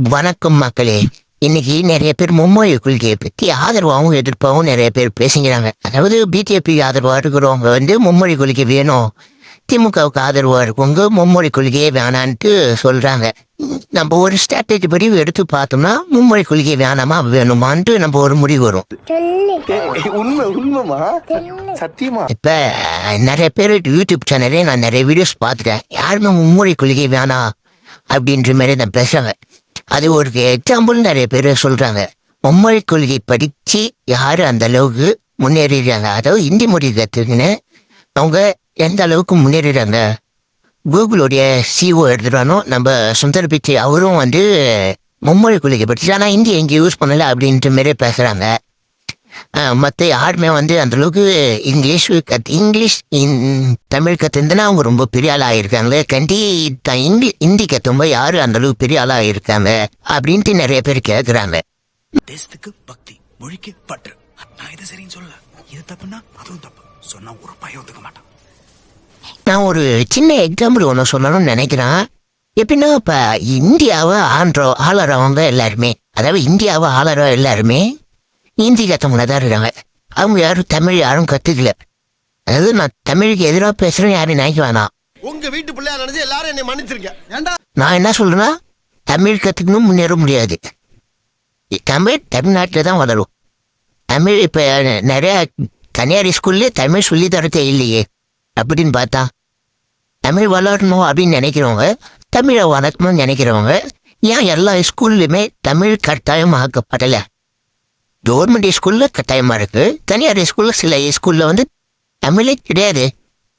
வணக்கம் மக்களே. இன்னைக்கு நிறைய பேர் மும்மொழி கொள்கையை பற்றி ஆதரவாகவும் எதிர்ப்பாகவும் நிறைய பேர் பேசுகிறாங்க. அதாவது பிஜேபி ஆதரவா இருக்கிறவங்க மும்மொழி கொள்கை வேணும், திமுகவுக்கு ஆதரவா இருக்கவங்க மும்மொழி கொள்கையே வேணான்ட்டு சொல்றாங்க. நம்ம ஒரு ஸ்ட்ராட்டஜி படி எடுத்து பார்த்தோம்னா மும்மொழி கொள்கை வேணாமா வேணுமான்ட்டு நம்ம ஒரு முடிவு வரும். இப்ப நிறைய பேர் யூடியூப் சேனலே நான் நிறைய வீடியோஸ் பார்த்துட்டேன். யாருமே மும்மொழி கொள்கை வேணாம் அப்படின்ற மாதிரி நான் பேசுறாங்க. அது ஒரு எக்ஸாம்பிள் நிறைய பேர் சொல்றாங்க. மும்மொழி கொள்கை படிச்சு யாரு அந்த அளவுக்கு முன்னேறிடுறாங்க, அதாவது இந்தி மொழி கற்றுக்குன்னு அவங்க எந்த அளவுக்கு முன்னேறிடுறாங்க. கூகுளுடைய சிஓ எடுத்துட்டானோ நம்ம சுந்தர் பிச்சை, அவரும் மும்மொழி கொள்கை படிச்சு ஆனால் இந்தி எங்கேயும் யூஸ் பண்ணல அப்படின்ற மாரி பேசுறாங்க. மற்ற யாருமே அந்த அளவுக்கு இங்கிலீஷ் தமிழ் கற்றுந்துன்னா அவங்க ரொம்ப பெரிய ஆளாக இருக்காங்களே, ஹிந்தி கற்றும்போது யாரு அந்த அளவுக்கு பெரிய ஆளாக இருக்காங்க அப்படின்ட்டு நிறைய பேர் கேட்குறாங்க. தேசத்துக்கு பக்தி, மொழிக்கு பற்று. நான் இதை சரின்னு சொல்ல, இது தப்புன்னா அதுவும் தப்பு சொன்னா ஒரு பயம் ஒத்துக்க மாட்டான். நான் ஒரு சின்ன எக்ஸாம்பிள் ஒன்று சொல்லணும்னு நினைக்கிறேன். எப்படின்னா இப்போ இந்தியாவை ஆளறவங்க எல்லாருமே, அதாவது இந்தியாவை ஆளற எல்லாருமே ஹிந்தி கற்றவங்கள தான் இருக்காங்க. அவங்க யாரும் தமிழ் யாரும் கற்றுக்கல. அதாவது நான் தமிழுக்கு எதிராக பேசுகிறேன் யாரும் நினைக்க வேணாம். உங்க வீட்டு பிள்ளையா நினைச்சு எல்லாரும் என்னை மன்னிச்சிருக்கேன். நான் என்ன சொல்றேன்னா, தமிழ் கற்றுக்கணும் முன்னேற முடியாது. தமிழ்நாட்டில் தான் வளரும். தமிழ் இப்போ நிறைய தனியார் ஸ்கூல்லே தமிழ் சொல்லி தரதே இல்லையே. அப்படின்னு பார்த்தா தமிழ் வளரணும் அப்படின்னு நினைக்கிறவங்க, தமிழை வளர்க்கணும்னு நினைக்கிறவங்க ஏன் எல்லா ஸ்கூல்லையுமே தமிழ் கட்டாயம் ஆக்கப்படலை? கவர்மெண்ட் ஸ்கூலில் கட்டாயமாக இருக்குது, தனியார் ஸ்கூலில் சில ஸ்கூலில் தமிழே கிடையாது.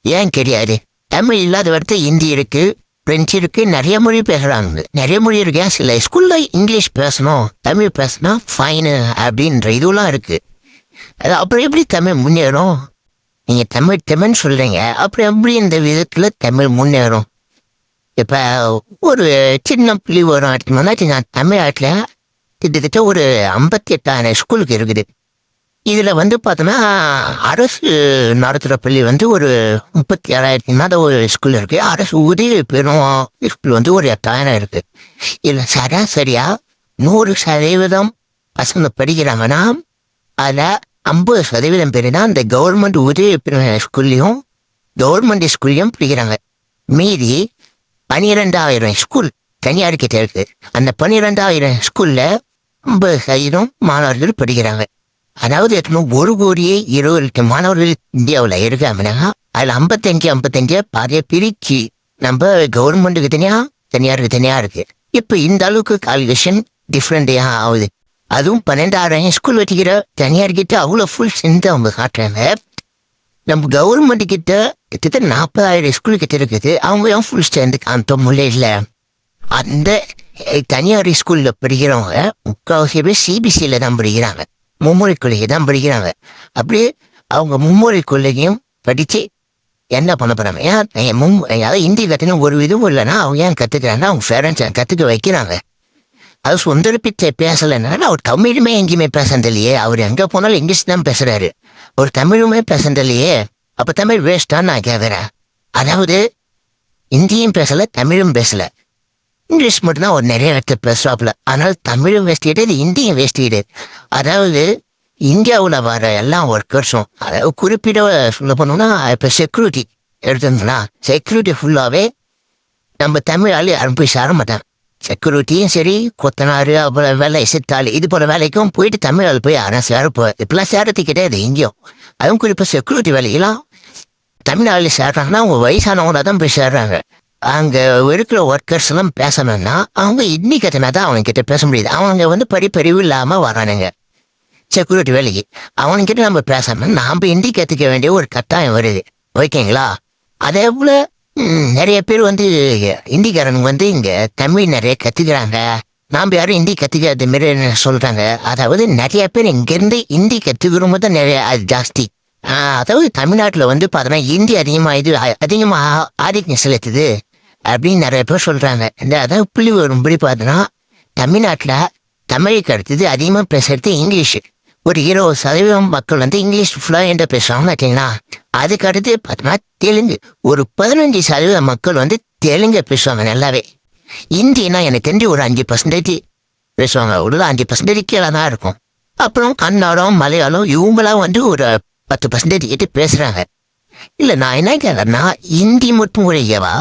ஏன் கிடையாது? தமிழ் இல்லாத இடத்துல ஹிந்தி இருக்குது, ஃப்ரெஞ்சு இருக்குது, நிறைய மொழி பேசுகிறாங்க. நிறைய மொழி இருக்கு. ஏன் சில ஸ்கூலில் இங்கிலீஷ் பேசணும், தமிழ் பேசினா ஃபைனு அப்படின்ற இதுலாம் இருக்குது. அது அப்புறம் எப்படி தமிழ் முன்னேறும்? நீங்கள் தமிழ்னு சொல்கிறீங்க, அப்புறம் எப்படி இந்த விதத்தில் தமிழ் முன்னேறும்? இப்போ ஒரு சின்ன புள்ளி வரும் எடுத்தோம்னா, தமிழ்நாட்டில் கிட்டத்தட்ட ஒரு 58,000 ஸ்கூலுக்கு இருக்குது. இதில் பார்த்தோன்னா அரசு நடத்துகிற பள்ளி ஒரு 37,000 ஒரு ஸ்கூல் இருக்குது. அரசு உதவி பெறும் ஸ்கூல் ஒரு 8,000 இருக்குது. இதில் சராசரியாக 100% பசங்க படிக்கிறாங்கன்னா அதில் 50% பேர் தான் இந்த கவர்மெண்ட் உதவி பெறும் ஸ்கூல்லையும் கவர்மெண்ட் ஸ்கூல்லையும் படிக்கிறாங்க. மீதி 12,000 ஸ்கூல் தனியார் கிட்ட இருக்கு. அந்த 12,000 ஸ்கூல்ல 50% மாணவர்கள் படிக்கிறாங்க. அதாவது 1,20,00,000 மாணவர்கள் இந்தியாவில் இருக்காங்கன்னா அதில் 55 பாதியை பிரிச்சு நம்ம கவர்மெண்ட்டுக்கு தனியா தனியாருக்கு தனியா இருக்கு. இப்போ இந்த அளவுக்கு கால்குலேஷன் டிஃப்ரெண்டையா ஆகுது. அதுவும் 12,000 ஸ்கூல் வச்சுக்கிற தனியார் கிட்ட அவ்வளோ ஃபுல் ஸ்ட்ரென்த் அவங்க காட்டுறாங்க. நம்ம கவர்மெண்ட் கிட்ட கிட்டத்தட்ட 40,000 ஸ்கூல் கிட்ட இருக்குது. அவங்க ஏன் ஃபுல் ஸ்ட்ரென்த் காமித்த முடியல? அந்த தனியார் ஸ்கூலில் படிக்கிறவங்க முக்கால்வாசி பேர் சிபிசியில் தான் படிக்கிறாங்க, மும்மொழி கொள்கை தான் படிக்கிறாங்க. அப்படியே அவங்க மும்மொழி கொள்கையும் படித்து என்ன பண்ண போகிறாங்க? அதாவது ஹிந்தி கற்றுன்னு ஒரு இதுவும் இல்லைன்னா அவங்க ஏன் கற்றுக்கிறாங்கன்னா அவங்க பேரண்ட்ஸை கற்றுக்க வைக்கிறாங்க. அது சுந்தர பிச்சை பேசலைன்னா அவர் தமிழுமே எங்கேயுமே பேசுறதில்லையே. அவர் எங்கே போனாலும் இங்கிலீஷ் தான் பேசுகிறாரு, ஒரு தமிழுமே பேசுறதில்லையே. அப்போ தமிழ் வேஸ்ட்டான்னு நான் கேட்குறேன். அதாவது ஹிந்தியும் பேசலை, தமிழும் பேசலை, இங்கிலீஷ் மட்டும்தான் ஒரு நிறைய இடத்துல பேசுவாப்புல. ஆனால் தமிழும் வேஸ்டிடு, ஹிந்தியும் வேஸ்டிடு. அதாவது இந்தியாவில் வர எல்லா ஒர்க்கர்ஸும், அதாவது குறிப்பிட சொல்ல போனோம்னா இப்போ செக்யூரிட்டி எடுத்துருந்தோம்னா செக்யூரிட்டி ஃபுல்லாகவே நம்ம தமிழால் யாரும் போய் சேர மாட்டாங்க. செக்யூரிட்டியும் சரி, கொத்தனார், அப்புறம் வேலை சித்தாள், இது போல வேலைக்கும் போயிட்டு தமிழால் போய் யாரும் சேரப்போ இப்பெல்லாம் சேரத்து கிடையாது எங்கேயும். அதுவும் குறிப்பாக செக்யூரிட்டி வேலையெல்லாம் தமிழ்நாட்டில் சேர்றாங்கன்னா அவங்க வயசானவங்கள தான் போய் சேர்றாங்க. அங்கே இருக்கிற ஒர்க்கர்ஸ் எல்லாம் பேசணும்னா அவங்க ஹிந்தி கற்றுனா தான் அவங்க கிட்ட பேச முடியுது. அவங்க படிப்பறிவு இல்லாமல் வரானுங்க செக்யூரிட்டி வேலைக்கு. அவங்கக்கிட்ட நம்ம பேசணும், நாம் ஹிந்தி கற்றுக்க வேண்டிய ஒரு கட்டாயம் வருது. ஓகேங்களா? அதே போல் நிறைய பேர் ஹிந்திக்காரனுங்க இங்கே தமிழ் நிறைய கற்றுக்கிறாங்க, நாம் யாரும் ஹிந்தி கற்றுக்காத மாரி சொல்கிறாங்க. அதாவது நிறைய பேர் இங்கேருந்து ஹிந்தி கற்றுக்கிறவங்க தான் நிறைய அது ஜாஸ்தி. அதாவது தமிழ்நாட்டில் பார்த்தோன்னா ஹிந்தி அதிகமாக ஆதிக்கம் செலுத்துது அப்படின்னு நிறைய பேர் சொல்கிறாங்க. அதாவது புள்ளி வரும்படி பார்த்தோன்னா தமிழ்நாட்டில் தமிழுக்கு அடுத்தது அதிகமாக பேசுறது இங்கிலீஷு. ஒரு 20% மக்கள் இங்கிலீஷ் ஃப்ளூயண்டாக பேசுகிறாங்கன்னு வச்சிங்களா. அதுக்கு அடுத்து பார்த்தோம்னா தெலுங்கு. ஒரு 15% மக்கள் தெலுங்கை பேசுவாங்க நல்லாவே. ஹிந்தினா எனக்கு தெரிஞ்சு ஒரு 5% பேசுவாங்க. ஒரு 5% கீழே தான் இருக்கும். அப்புறம் கன்னடம், மலையாளம் இவங்களாம் வந்து ஒரு 10% கிட்ட பேசுறாங்க. இல்ல நான் என்ன கேட்கறேன்னா, ஹிந்தி மட்டும் ஒழிக்கவா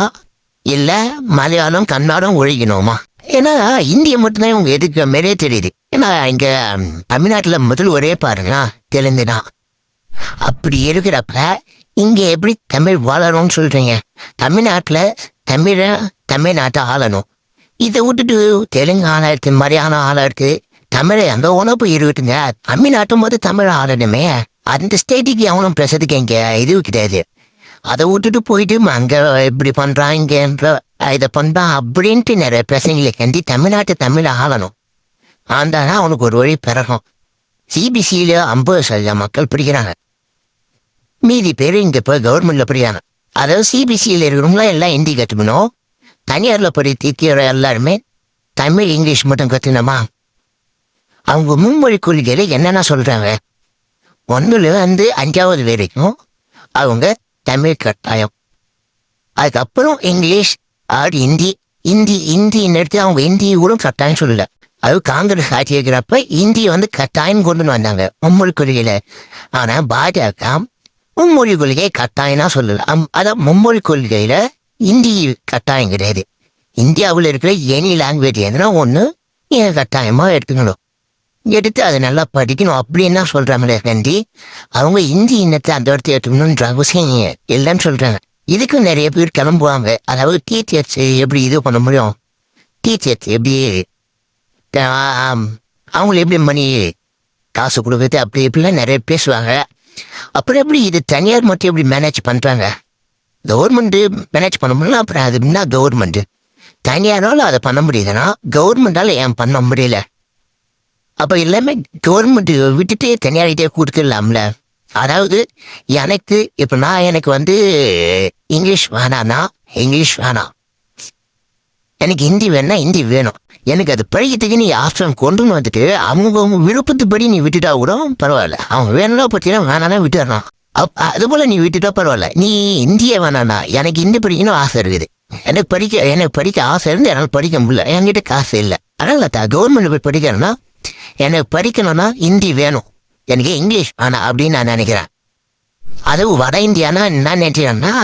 இல்ல மலையாளம் கன்னடம் ஒழிக்கணுமா? ஏன்னா இந்திய மட்டும்தான் இவங்க எதுக்கு மாதிரியே தெரியுது. ஏன்னா இங்க தமிழ்நாட்டுல முதல் ஒரே பாருங்க தெலுங்கு தான். அப்படி இருக்கிறப்ப இங்க எப்படி தமிழ் வளரும்னு சொல்றீங்க? தமிழ்நாட்டுல தமிழ்நாட்டை ஆளணும். இதை விட்டுட்டு தெலுங்கு ஆளாயிருக்கு, மலையாளம் ஆளாயிருக்கு, தமிழை அங்க உணவு இருக்குங்க. தமிழ்நாட்டும் போது தமிழ் ஆளணுமே. அந்த ஸ்டேட்டுக்கு அவனும் பேசுறதுக்கு இங்க இது கிடையாது. அதை விட்டுட்டு போயிட்டு அங்க இப்படி பண்றான் இங்க இதை பண்றான் அப்படின்ட்டு நிறைய பிரச்சனைகளை கண்டி தமிழை ஆளணும். ஆண்டானா அவனுக்கு ஒரு வழி பிறகும். சிபிசியில 50% மக்கள் படிக்கிறாங்க, மீதி பேர் இங்க போய் கவர்மெண்ட்ல படிக்கிறாங்க. அதாவது சிபிசியில இருக்கிறவங்களாம் எல்லாம் ஹிந்தி கற்றுக்கணும். தனியார்ல படிக்கிற எல்லாருமே தமிழ் இங்கிலீஷ் மட்டும் கற்றுக்கணுமா? அவங்க மும்மொழி கொள்கையில என்னென்ன சொல்றாங்க? 1லேருந்து 5வது வரைக்கும் அவங்க தமிழ் கட்டாயம். அதுக்கப்புறம் இங்கிலீஷ் ஆர் ஹிந்தி எடுத்து அவங்க ஹிந்தி கூட கட்டாயம் சொல்லல. அது காங்கிரஸ் ஆட்சி இருக்கிறப்ப ஹிந்தி வந்து கட்டாயம் கொண்டு வந்தாங்க மும்மொழி கொள்கையில. ஆனா பாஜக மும்மொழி கொள்கையை கட்டாயம்னா சொல்லல. அதான் மும்மொழி கொள்கையில ஹிந்தி கட்டாயம் கிடையாது. இந்தியாவில் இருக்கிற எனி லாங்குவேஜ் எதுனா ஒன்று ஏன் கட்டாயமா எடுத்துக்கணும், எடுத்து அதை நல்லா படிக்கணும் அப்படின்னு சொல்றாங்களே கண்டி அவங்க ஹிந்தி இன்னத்தை அந்த இடத்த எடுத்துக்கணுன்ற அவசியம் இல்லைன்னு சொல்றாங்க. இதுக்கு நிறைய பேர் கிளம்புவாங்க. அதாவது டீச்சர்ஸ் எப்படி இது பண்ண முடியும், டீச்சர்ஸ் எப்படி அவங்கள எப்படி மணி காசு கொடுக்குறது அப்படி இப்படிலாம் நிறைய பேசுவாங்க. அப்புறம் எப்படி இது தனியார் மட்டும் எப்படி மேனேஜ் பண்றாங்க? கவர்மெண்ட்டு மேனேஜ் பண்ண முடியல. அப்புறம் அது என்ன கவர்மெண்ட் தனியாரால அதை பண்ண முடியுதுன்னா கவர்மெண்டால ஏன் பண்ண முடியல? அப்ப எல்லாமே கவர்மெண்ட் விட்டுட்டு தனியார்கிட்டே கொடுத்துடலாம்ல. அதாவது எனக்கு வந்து இங்கிலீஷ் வேணான்னா இங்கிலீஷ் வேணாம், எனக்கு ஹிந்தி வேணா ஹிந்தி வேணும். எனக்கு அது படிக்கிறதுக்கு நீ ஆப்ஷன் கொண்டு வந்துட்டு அவங்க விருப்பத்துப்படி நீ விட்டுட்டா கூட பரவாயில்ல. அவங்க வேணும்னா பார்த்தீங்கன்னா வேணானா விட்டுடலாம். அது போல நீ விட்டுட்டா பரவாயில்ல. நீ இந்திய வேணாண்ணா எனக்கு ஹிந்தி படிக்கணும் ஆசை இருக்குது, எனக்கு படிக்க ஆசை இருந்து என்னால் படிக்க முடியல, என்கிட்ட காசு இல்லை, அதனால கவர்மெண்ட் போய் படிக்கிறேன்னா எனக்கு படிக்கணும்னா ஹிந்தி வேணும், எனக்கு இங்கிலீஷ் வேணாம் அப்படின்னு நான் நினைக்கிறேன். அதுவும் வட இந்தியானா என்ன நினைக்கிறேன்னா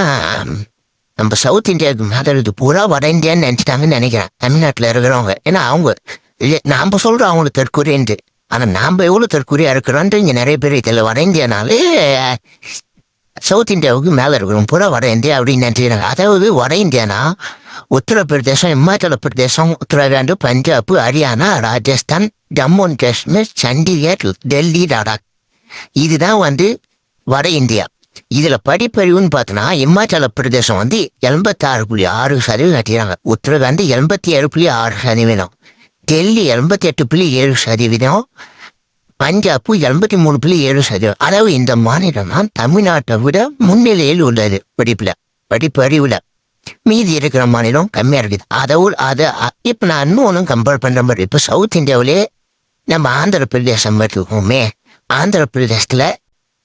நம்ம சவுத் இந்தியாவுக்கு மாதது பூரா வட இந்தியான்னு நினைச்சிட்டாங்கன்னு நினைக்கிறேன் தமிழ்நாட்டில் இருக்கிறவங்க. ஏன்னா அவங்க நாம சொல்றோம் அவங்களுக்கு தற்கொலைன்ட்டு, ஆனா நாம எவ்வளவு தற்கொலையா இருக்கிறோன்ட்டு இங்க நிறைய பேர் தெரியல. வட இந்தியானாலே சவுத் இந்தியாவுக்கு மேல இருக்கிறோம் பூரா வட இந்தியா அப்படின்னு நினைச்சுக்கிறாங்க. அதாவது வட Indiana Uttar Pradesh, Himachal Pradesh, Uttarakhand, Punjab, Haryana, Rajasthan, Jammu and Kashmir, Chandigarh, Delhi, Ladakh, இதுதான் வந்து வட இந்தியா. இதுல படிப்பறிவுன்னு பார்த்தோன்னா இமாச்சல பிரதேசம் வந்து 86.6% கட்டிடுறாங்க, உத்தரகாண்ட் 87.6%, டெல்லி 88.7%, பஞ்சாப் 83.7%. அதாவது இந்த மாநிலம் தான் தமிழ்நாட்டை விட முன்னிலையில் உள்ளது படிப்பறிவுல. மீதி இருக்கிற மாநிலம் கம்மியா இருக்குது. அதை இப்ப நான் இன்னொன்னும் கம்பேர் பண்ற மாதிரி, இப்ப சவுத் இந்தியாவிலே நம்ம ஆந்திர பிரதேசம் இருக்கோமே, ஆந்திர பிரதேசத்துல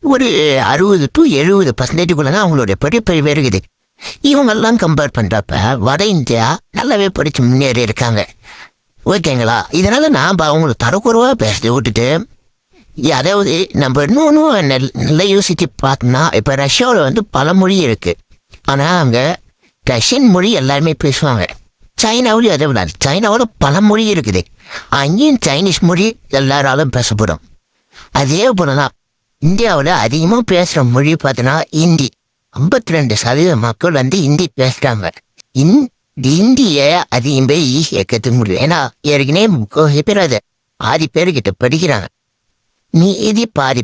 ஒரு 60 to 70% அவங்களுடைய படிப்பறிவு இருக்குது. இவங்கெல்லாம் கம்பேர் பண்றப்ப வட இந்தியா நல்லாவே படிச்சு முன்னேறி இருக்காங்க. ஓகேங்களா? இதனால நாம் அவங்களை தரக்குறைவா பேச விட்டுட்டு, அதாவது நம்ம இன்னொன்னும் நல்லா யோசிச்சு பார்த்தோம்னா, இப்ப ரஷ்யாவில் வந்து பல மொழி இருக்கு. ஆனா அங்க ரஷ்யன் மொழி எல்லாருமே பேசுவாங்க. சைனாவிலையும் அதை விடாது, சைனாவோட பல மொழி இருக்குது, அங்கேயும் சைனீஸ் மொழி எல்லாராலும் பேசப்படும். அதே போலதான் இந்தியாவில் அதிகமாக பேசுகிற மொழி பார்த்தோன்னா ஹிந்தி. 52% மக்கள் வந்து ஹிந்தி பேசுகிறாங்க. ஹிந்தியை அதிகம் பேர் ஈஸியாக கற்றுக்க முடியும். ஏன்னா ஏற்கனவே 30 பேர் அதை பாதி பேர்கிட்ட படிக்கிறாங்க. இது பாதி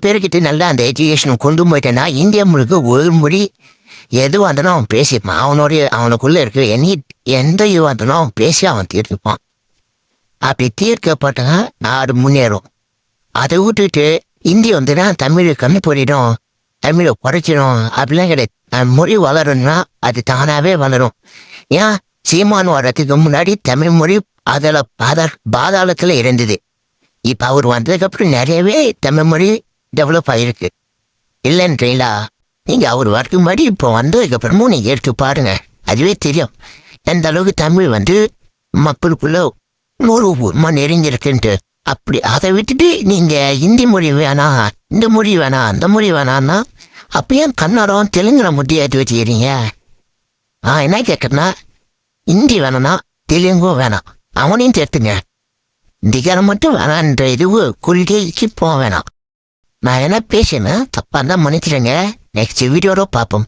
பேர்கிட்ட நல்லா அந்த எஜுகேஷன் கொண்டு போயிட்டேன்னா இந்தியா முழுக்க ஒரு மொழி எதுவாக இருந்தாலும் அவன் பேசிப்பான். அவனுக்குள்ள இருக்கிற எந்த இதுவாக இருந்தாலும் அவன் பேசி அவன் தீர்த்துப்பான். அப்படி தீர்க்கப்பட்டா நாடு முன்னேறும். அதை விட்டுட்டு இந்தியா வந்துன்னா தமிழை கம்மி பண்ணிடும், தமிழை குறைச்சிடும் அப்படிலாம் கிடையாது. மொழி வளரணும்னா அது தானாவே வளரும். ஏன் சீமான் வர்றதுக்கு முன்னாடி தமிழ் மொழி பாதாளத்துல இருந்தது. இப்ப அவர் வந்ததுக்கப்புறம் நிறையவே தமிழ் மொழி டெவலப் ஆயிருக்கு இல்லைன்றீங்களா? நீங்க அவர் வரதுக்கு முன்னாடி இப்போ வந்ததுக்கப்புறமும் நீங்க எடுத்து பாருங்க, அதுவே தெரியும் எந்த அளவுக்கு தமிழ் வந்து மக்களுக்குள்ள நெருங்கிருக்குன்ட்டு. அப்படி அதை விட்டுட்டு நீங்க ஹிந்தி மொழி வேணாம், இந்த மொழி வேணாம், அந்த மொழி வேணாம்னா அப்ப ஏன் கன்னடம் தெலுங்குல முட்டி ஏற்றி வச்சுக்கிறீங்க? என்ன கேட்கறேன்னா, ஹிந்தி வேணும்னா தெலுங்கும் வேணாம், அவனையும் சேர்த்துங்க. இந்திக்காரன் மட்டும் வேணான்ற இதுவு கொள்கைக்கு போக வேணாம். நான் என்ன பேசினேன் தப்பா இருந்தா மன்னிச்சிடுங்க. நெக்ஸ்ட் வீடியோட பார்ப்போம்.